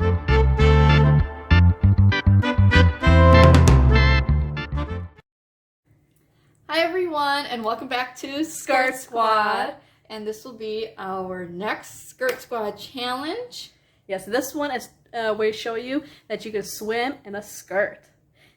Hi everyone, and welcome back to Skirt Squad. And this will be our next Skirt Squad challenge. Yes, this one is we show you that you can swim in a skirt.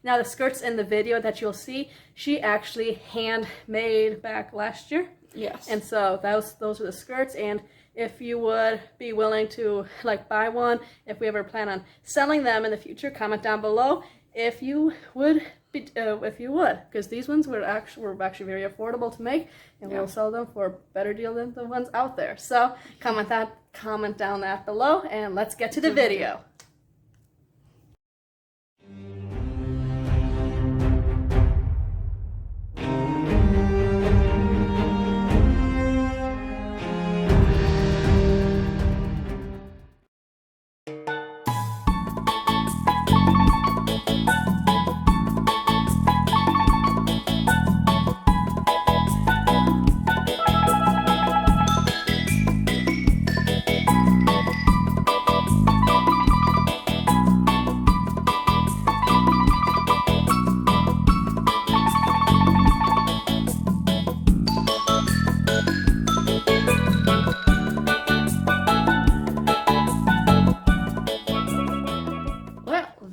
Now the skirts in the video that you'll see, she actually handmade back last year. Yes. And so those are the skirts, and if you would be willing to buy one, if we ever plan on selling them in the future, comment down below if you would. Because these ones were actually very affordable to make, and we'll sell them for a better deal than the ones out there. So comment down that below, and let's get to the video.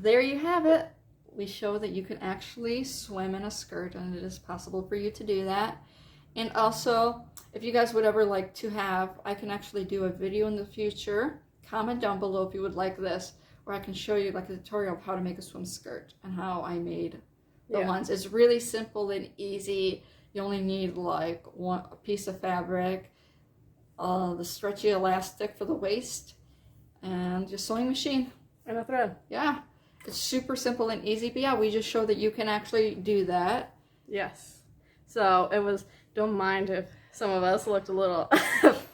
There you have it. We show that you can actually swim in a skirt, and it is possible for you to do that. And also, if you guys would ever like to have, I can actually do a video in the future. Comment down below if you would like this, or I can show you a tutorial of how to make a swim skirt and how I made the ones. It's really simple and easy. You only need a piece of fabric, the stretchy elastic for the waist, and your sewing machine. And a thread. Yeah. It's super simple and easy, but yeah, we just show that you can actually do that. Yes. So it was, don't mind if some of us looked a little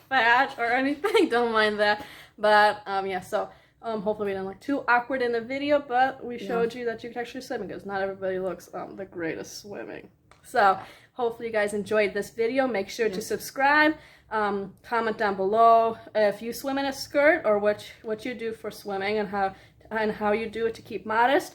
fat or anything, don't mind that. But yeah, so hopefully we didn't look too awkward in the video, but we showed you that you can actually swim, because not everybody looks the greatest swimming. So hopefully you guys enjoyed this video. Make sure to subscribe, comment down below if you swim in a skirt, or what you do for swimming, and how you do it to keep modest.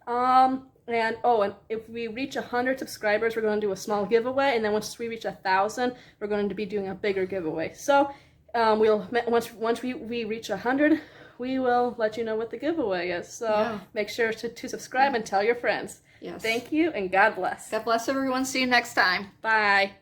And if we reach 100 subscribers, we're going to do a small giveaway, and then once we reach 1,000, we're going to be doing a bigger giveaway. So once we reach 100, we will let you know what the giveaway is. So make sure to subscribe and tell your friends. Yes. Thank you, and God bless. God bless everyone. See you next time. Bye.